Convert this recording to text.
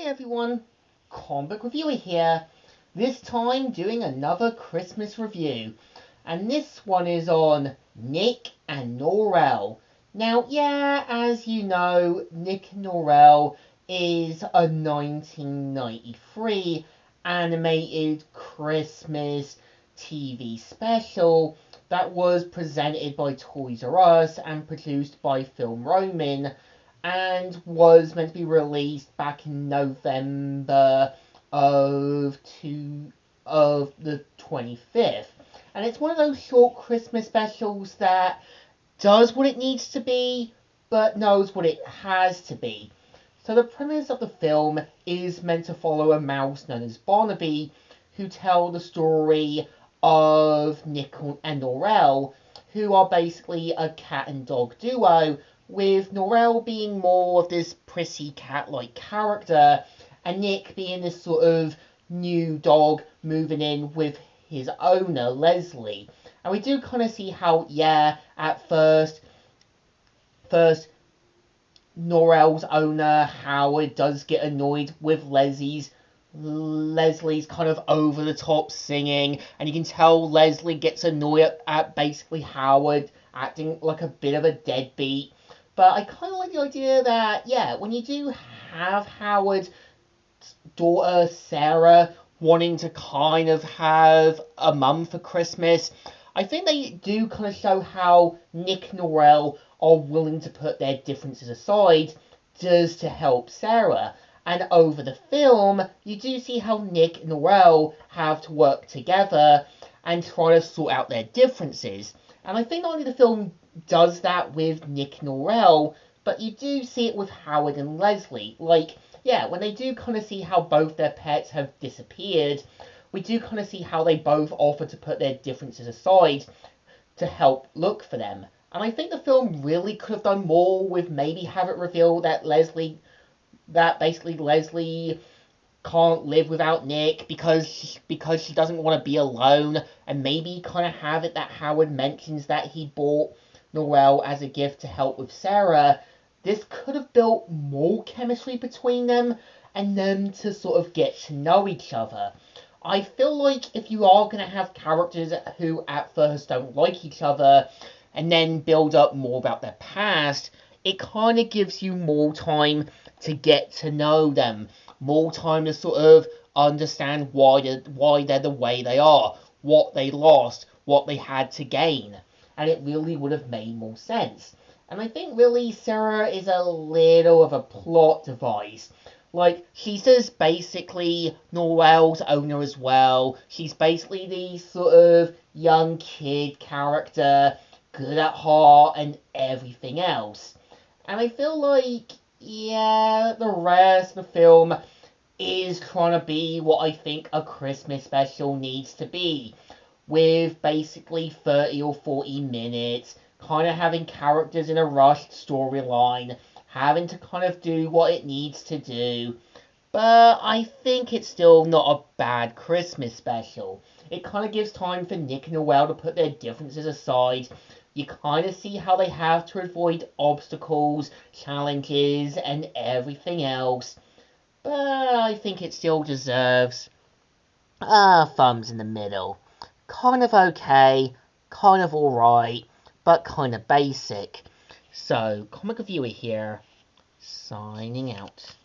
Hi everyone, comic reviewer here, this time doing another Christmas review, and this one is on Nick and Noel. Now, yeah, as you know, Nick and Noel is a 1993 animated Christmas TV special that was presented by Toys R Us and produced by Film Roman, and was meant to be released back in November of the 25th. And it's one of those short Christmas specials that does what it needs to be, but knows what it has to be. So the premise of the film is meant to follow a mouse known as Barnaby, who tell the story of Nick and Noel, who are basically a cat and dog duo, with Noel being more of this prissy cat-like character, and Nick being this sort of new dog moving in with his owner, Leslie. And we do kind of see how, yeah, at first, Noel's owner, Howard, does get annoyed with Leslie's kind of over-the-top singing, and you can tell Leslie gets annoyed at basically Howard acting like a bit of a deadbeat. But I kind of like the idea that, yeah, when you do have Howard's daughter, Sarah, wanting to kind of have a mum for Christmas, I think they do kind of show how Nick and Noel are willing to put their differences aside just to help Sarah. And over the film, you do see how Nick and Noel have to work together and try to sort out their differences. And I think not only the film does that with Nick and Noel, but you do see it with Howard and Leslie. Like, yeah, when they do kind of see how both their pets have disappeared, we do kind of see how they both offer to put their differences aside to help look for them. And I think the film really could have done more with maybe have it reveal that basically Leslie can't live without Nick because she doesn't want to be alone, and maybe kind of have it that Howard mentions that he bought Noel as a gift to help with Sarah. This could have built more chemistry between them and them to sort of get to know each other. I feel like if you are going to have characters who at first don't like each other and then build up more about their past, it kind of gives you more time to get to know them, more time to sort of understand why they're the way they are, what they lost, what they had to gain, and it really would have made more sense. And I think really Sarah is a little of a plot device. Like, she's just basically Noel's owner as well. She's basically the sort of young kid character, good at heart and everything else. And I feel like, yeah, the rest of the film is trying to be what I think a Christmas special needs to be, with basically 30 or 40 minutes, kind of having characters in a rushed storyline, having to kind of do what it needs to do. But I think it's still not a bad Christmas special. It kind of gives time for Nick and Noel to put their differences aside. You kind of see how they have to avoid obstacles, challenges, and everything else. But I think it still deserves thumbs in the middle. Kind of okay, kind of alright, but kind of basic. So, Comic Reviewer here, signing out.